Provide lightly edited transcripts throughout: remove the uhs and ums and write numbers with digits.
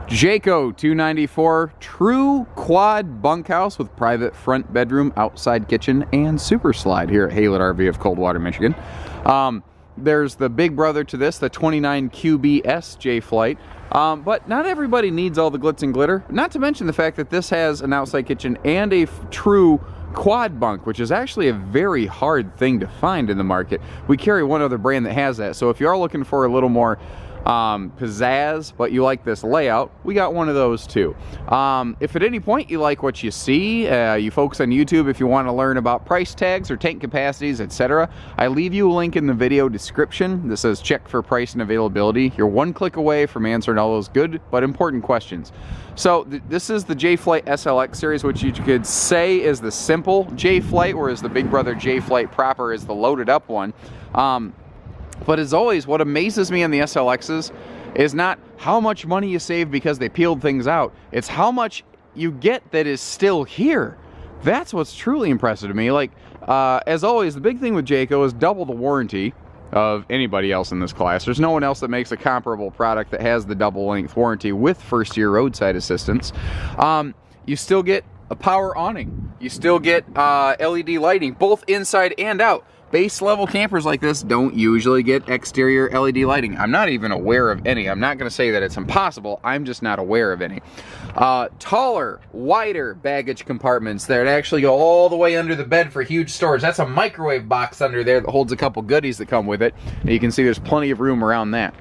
Jayco 294 true quad bunkhouse with private front bedroom, outside kitchen, and super slide here at Haylett RV of Coldwater, Michigan. There's the big brother to this, the 29QBS J-Flight. But not everybody needs all the glitz and glitter. Not to mention the fact that this has an outside kitchen and a true quad bunk, which is actually a very hard thing to find in the market. We carry one other brand that has that. So if you are looking for a little more pizzazz, but you like this layout, we got one of those too. If at any point you like what you see, you folks on YouTube, if you want to learn about price tags or tank capacities, etc., I leave you a link in the video description that says check for price and availability. You're one click away from answering all those good but important questions. So this is the J-Flight SLX series, which you could say is the simple J-Flight, whereas the big brother J-Flight proper is the loaded up one. But as always, what amazes me on the SLXs is not how much money you save because they peeled things out. It's how much you get that is still here. That's what's truly impressive to me. Like, as always, the big thing with Jayco is double the warranty of anybody else in this class. There's no one else that makes a comparable product that has the double length warranty with first year roadside assistance. You still get a power awning. You still get LED lighting, both inside and out. Base level campers like this don't usually get exterior LED lighting. I'm not even aware of any. I'm not going to say that it's impossible. I'm just not aware of any. Taller, wider baggage compartments that actually go all the way under the bed for huge storage. That's a microwave box under there that holds a couple goodies that come with it. And you can see there's plenty of room around that.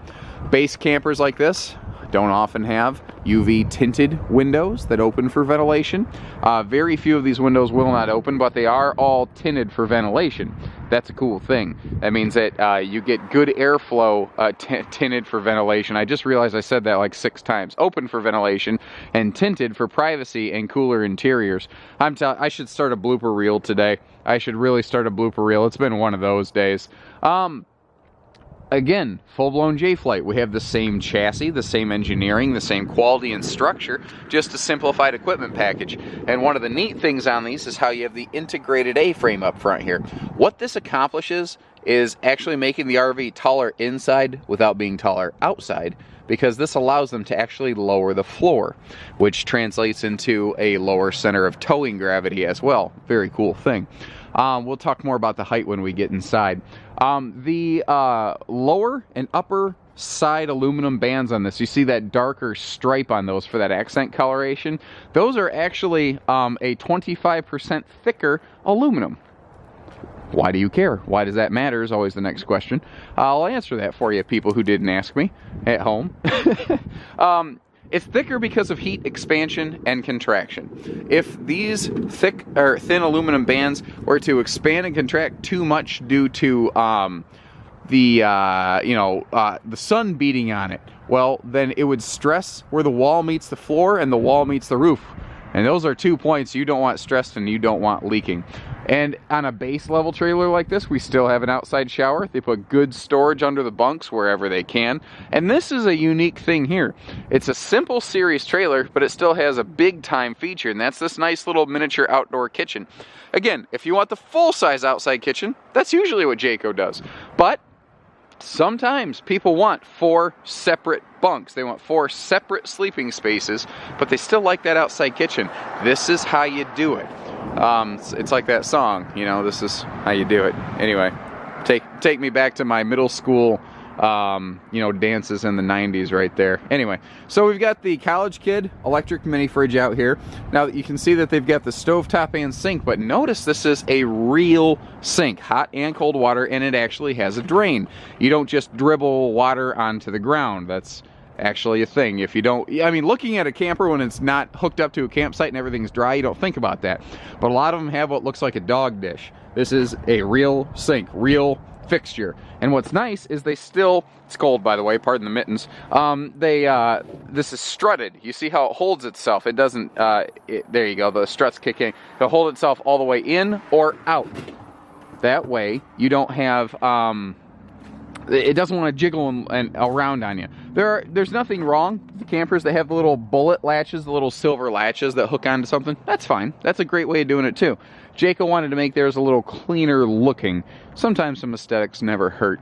Base campers like this don't often have UV tinted windows that open for ventilation. Very few of these windows will not open, but they are all tinted for ventilation. That's a cool thing. That means that you get good airflow tinted for ventilation. I just realized I said that like 6 times. Open for ventilation and tinted for privacy and cooler interiors. I should start a blooper reel today. I should really start a blooper reel. It's been one of those days. Again, full-blown J-Flight. We have the same chassis, the same engineering, the same quality and structure, just a simplified equipment package. And one of the neat things on these is how you have the integrated A-frame up front here. What this accomplishes is actually making the RV taller inside without being taller outside, because this allows them to actually lower the floor, which translates into a lower center of towing gravity as well. Very cool thing. We'll talk more about the height when we get inside. The lower and upper side aluminum bands on this, you see that darker stripe on those for that accent coloration. Those are actually a 25% thicker aluminum. Why do you care? Why does that matter is always the next question. I'll answer that for you, people who didn't ask me at home. It's thicker because of heat expansion and contraction. If these thick or thin aluminum bands were to expand and contract too much due to the sun beating on it, well, then it would stress where the wall meets the floor and the wall meets the roof. And those are 2 points you don't want stressed and you don't want leaking. And on a base level trailer like this, we still have an outside shower. They put good storage under the bunks wherever they can. And this is a unique thing here. It's a simple series trailer, but it still has a big time feature, and that's this nice little miniature outdoor kitchen. Again, if you want the full size outside kitchen, that's usually what Jayco does. But sometimes people want 4 separate bunks. They want 4 separate sleeping spaces, but they still like that outside kitchen. This is how you do it. It's like that song, you know, this is how you do it. Anyway, take me back to my middle school, dances in the 90s right there. Anyway, so we've got the college kid electric mini fridge out here. Now you can see that they've got the stovetop and sink, but notice this is a real sink, hot and cold water, and it actually has a drain. You don't just dribble water onto the ground. That's actually a thing. If you don't, I mean, looking at a camper when it's not hooked up to a campsite and everything's dry, you don't think about that. But a lot of them have what looks like a dog dish. This is a real sink, real fixture. And what's nice is they still, it's cold by the way, pardon the mittens, this is strutted. You see how it holds itself. It doesn't, there you go, the struts kick in. It'll hold itself all the way in or out. That way you don't have, it doesn't want to jiggle and around on you. There's nothing wrong with the campers. They have the little bullet latches, the little silver latches that hook onto something. That's fine. That's a great way of doing it too. Jayco wanted to make theirs a little cleaner looking. Sometimes some aesthetics never hurt.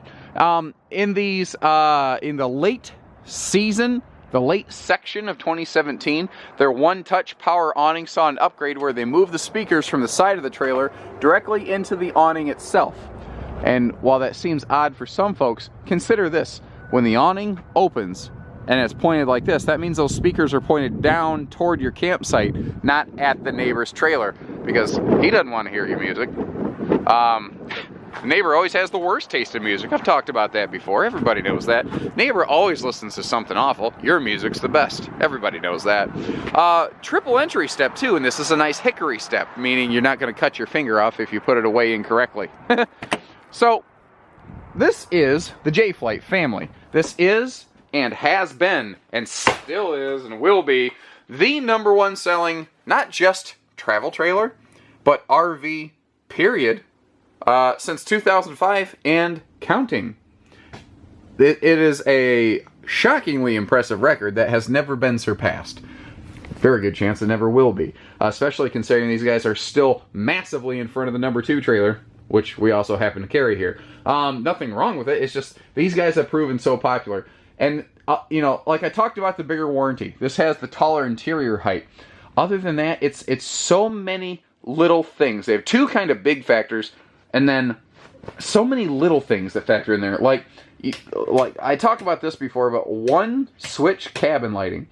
In the late season, the late section of 2017, their one-touch power awning saw an upgrade where they moved the speakers from the side of the trailer directly into the awning itself. And while that seems odd for some folks, consider this. When the awning opens and it's pointed like this, that means those speakers are pointed down toward your campsite, not at the neighbor's trailer, because he doesn't want to hear your music. The neighbor always has the worst taste in music. I've talked about that before. Everybody knows that. Neighbor always listens to something awful. Your music's the best. Everybody knows that. Triple entry step too, and this is a nice hickory step, meaning you're not going to cut your finger off if you put it away incorrectly. So, this is the J-Flight family. This is, and has been, and still is, and will be, the #1 selling, not just travel trailer, but RV, period, since 2005 and counting. It is a shockingly impressive record that has never been surpassed. Very good chance it never will be, especially considering these guys are still massively in front of the #2 trailer, which we also happen to carry here. Nothing wrong with it. It's just these guys have proven so popular. And, you know, like I talked about the bigger warranty. This has the taller interior height. Other than that, it's so many little things. They have two kind of big factors, and then so many little things that factor in there. Like I talked about this before, but one switch cabin lighting.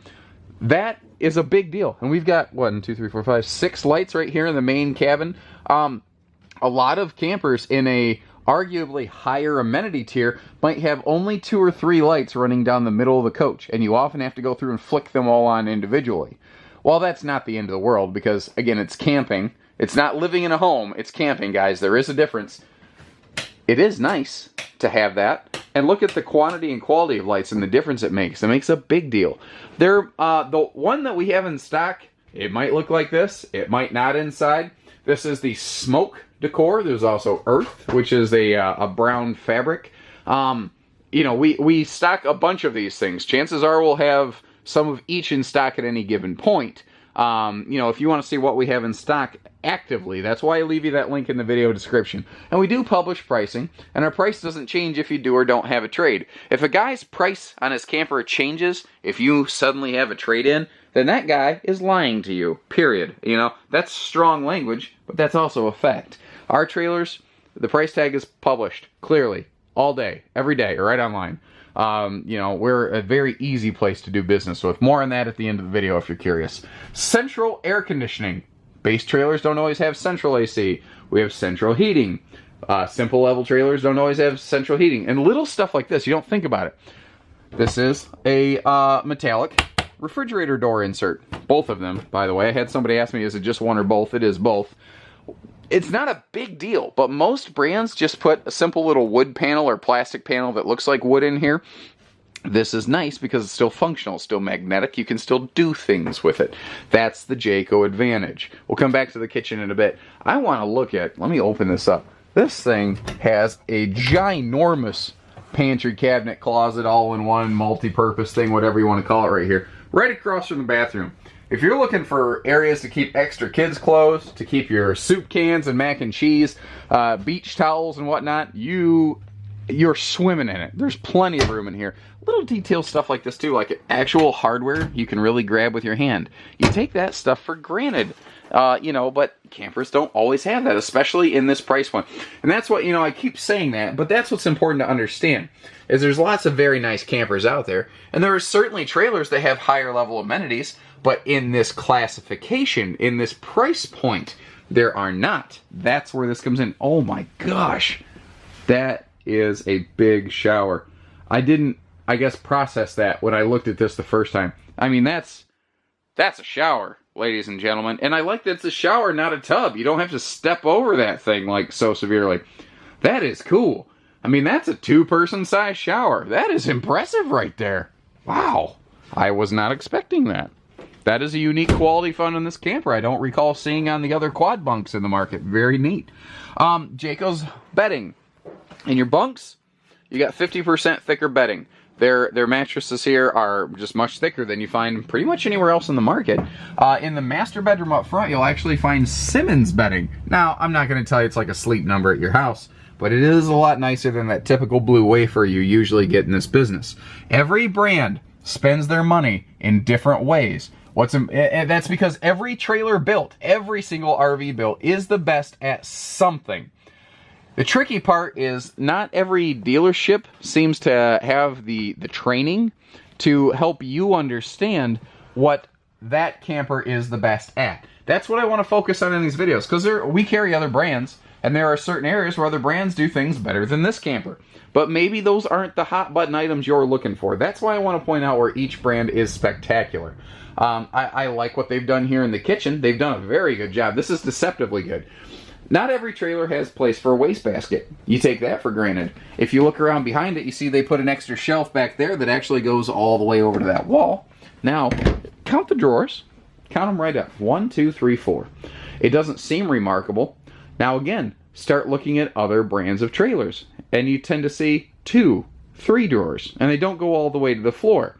That is a big deal. And we've got 1, 2, 3, 4, 5, 6 lights right here in the main cabin. A lot of campers in a arguably higher amenity tier might have only 2 or 3 lights running down the middle of the coach, and you often have to go through and flick them all on individually. Well, that's not the end of the world, because again, it's camping. It's not living in a home, it's camping, guys. There is a difference. It is nice to have that. And look at the quantity and quality of lights and the difference it makes. It makes a big deal. The one that we have in stock, it might look like this. It might not inside. This is the smoke decor. There's also earth, which is a brown fabric. You know, we stock a bunch of these things. Chances are we'll have some of each in stock at any given point. You know, if you want to see what we have in stock actively, that's why I leave you that link in the video description. And we do publish pricing, and our price doesn't change if you do or don't have a trade. If a guy's price on his camper changes, if you suddenly have a trade-in, then that guy is lying to you, period. You know, that's strong language, but that's also a fact. Our trailers, the price tag is published clearly, all day, every day, right online. You know, we're a very easy place to do business with. More on that at the end of the video if you're curious. Central air conditioning. Base trailers don't always have central AC. We have central heating. Simple level trailers don't always have central heating. And little stuff like this, you don't think about it. This is a metallic refrigerator door insert. Both of them, by the way. I had somebody ask me, is it just one or both? It is both. It's not a big deal, but most brands just put a simple little wood panel or plastic panel that looks like wood in here. This is nice because it's still functional, still magnetic. You can still do things with it. That's the Jayco advantage. We'll come back to the kitchen in a bit. I want to look at, let me open this up. This thing has a ginormous pantry cabinet closet, all-in-one, multi-purpose thing, whatever you want to call it right here. Right across from the bathroom. If you're looking for areas to keep extra kids' clothes, to keep your soup cans and mac and cheese, beach towels and whatnot, you're swimming in it. There's plenty of room in here. Little detail stuff like this too, like actual hardware you can really grab with your hand. You take that stuff for granted, you know, but campers don't always have that, especially in this price point. And that's what, you know, I keep saying that, but that's what's important to understand, is there's lots of very nice campers out there, and there are certainly trailers that have higher level amenities, but in this classification, in this price point, there are not. That's where this comes in. Oh my gosh, that is a big shower. I didn't, I guess, process that when I looked at this the first time. I mean, that's a shower, ladies and gentlemen. And I like that it's a shower, not a tub. You don't have to step over that thing like so severely. That is cool. I mean, that's a 2-person size shower. That is impressive right there. Wow. I was not expecting that. That is a unique quality found in this camper I don't recall seeing on the other quad bunks in the market. Very neat. Jayco's bedding. In your bunks, you got 50% thicker bedding. Their mattresses here are just much thicker than you find pretty much anywhere else in the market. In the master bedroom up front, you'll actually find Simmons bedding. Now, I'm not going to tell you it's like a sleep number at your house, but it is a lot nicer than that typical blue wafer you usually get in this business. Every brand spends their money in different ways. And that's because every trailer built, every single RV built is the best at something. The tricky part is not every dealership seems to have the training to help you understand what that camper is the best at. That's what I want to focus on in these videos, because we carry other brands, and there are certain areas where other brands do things better than this camper. But maybe those aren't the hot button items you're looking for. That's why I want to point out where each brand is spectacular. I like what they've done here in the kitchen. They've done a very good job. This is deceptively good. Not every trailer has place for a wastebasket. You take that for granted. If you look around behind it, you see they put an extra shelf back there that actually goes all the way over to that wall. Now, count the drawers. Count them right up. 1, 2, 3, 4. It doesn't seem remarkable. Now again, start looking at other brands of trailers, and you tend to see 2, 3 drawers, and they don't go all the way to the floor.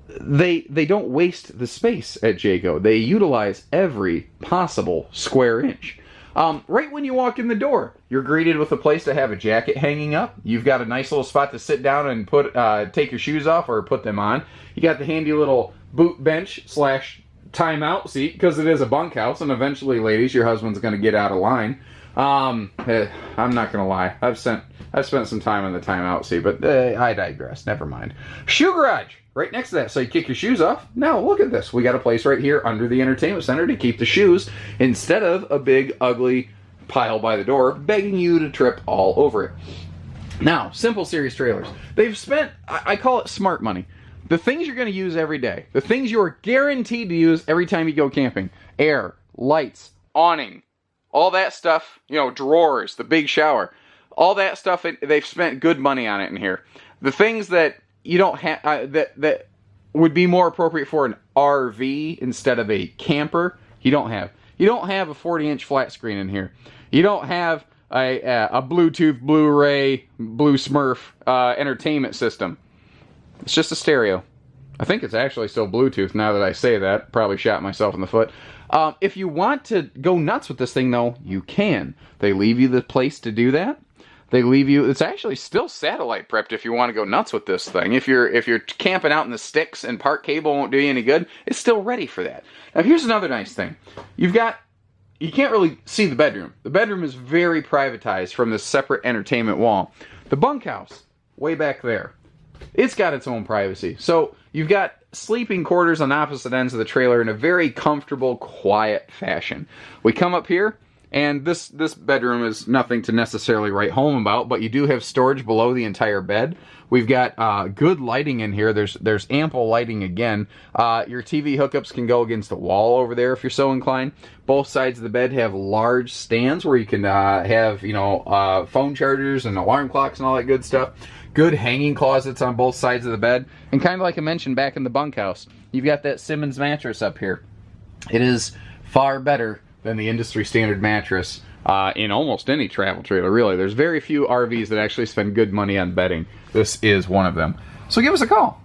They don't waste the space at Jayco. They utilize every possible square inch. Right when you walk in the door, you're greeted with a place to have a jacket hanging up. You've got a nice little spot to sit down and take your shoes off or put them on. You got the handy little boot bench / timeout seat, because it is a bunkhouse, and eventually, ladies, your husband's going to get out of line. I'm not going to lie. I've spent some time on the timeout seat, but I digress. Never mind. Shoe garage right next to that. So you kick your shoes off. Now look at this. We got a place right here under the entertainment center to keep the shoes instead of a big ugly pile by the door begging you to trip all over it. Now, Simple Series trailers. They've spent, I call it smart money. The things you're going to use every day. The things you are guaranteed to use every time you go camping. Air, lights, awning, all that stuff, drawers, the big shower, all that stuff, they've spent good money on it in here. The things that you don't have, that would be more appropriate for an RV instead of a camper, you don't have. You don't have a 40-inch flat screen in here. You don't have a Bluetooth, Blu-ray, Blue Smurf entertainment system. It's just a stereo. I think it's actually still Bluetooth now that I say that. Probably shot myself in the foot. If you want to go nuts with this thing, though, you can. They leave you the place to do that. They leave you. It's actually still satellite prepped if you want to go nuts with this thing. If you're camping out in the sticks and park cable won't do you any good, it's still ready for that. Now here's another nice thing. You can't really see the bedroom. The bedroom is very privatized from this separate entertainment wall. The bunkhouse, way back there, it's got its own privacy. So you've got sleeping quarters on opposite ends of the trailer in a very comfortable, quiet fashion. We come up here, and this bedroom is nothing to necessarily write home about, but you do have storage below the entire bed. We've got good lighting in here. There's ample lighting again. Your TV hookups can go against the wall over there if you're so inclined. Both sides of the bed have large stands where you can have phone chargers and alarm clocks and all that good stuff. Good hanging closets on both sides of the bed. And kind of like I mentioned back in the bunkhouse, you've got that Simmons mattress up here. It is far better than the industry standard mattress in almost any travel trailer, really. There's very few RVs that actually spend good money on bedding. This is one of them. So give us a call.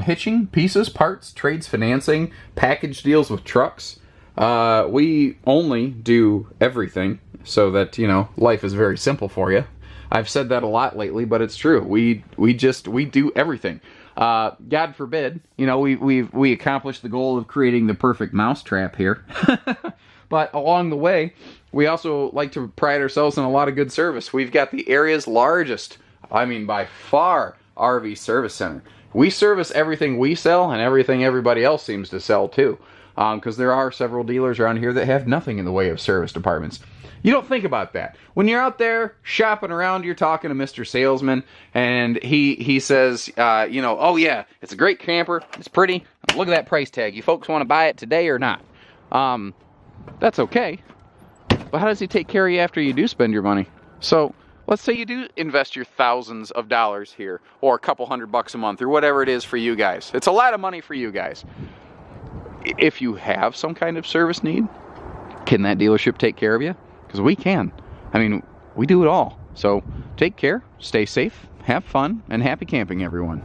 Hitching, pieces, parts, trades, financing, package deals with trucks. We only do everything so that, life is very simple for you. I've said that a lot lately, but it's true. We do everything. God forbid, we accomplished the goal of creating the perfect mousetrap here. But along the way, we also like to pride ourselves in a lot of good service. We've got the area's largest, by far, RV service center. We service everything we sell and everything everybody else seems to sell too. Because there are several dealers around here that have nothing in the way of service departments. You don't think about that. When you're out there shopping around, you're talking to Mr. Salesman, and he says, oh yeah, it's a great camper, it's pretty, look at that price tag. You folks want to buy it today or not? That's okay. But how does he take care of you after you do spend your money? So let's say you do invest your thousands of dollars here, or a couple $100 a month, or whatever it is for you guys. It's a lot of money for you guys. If you have some kind of service need, can that dealership take care of you? Because we can. We do it all. So take care, stay safe, have fun, and happy camping, everyone.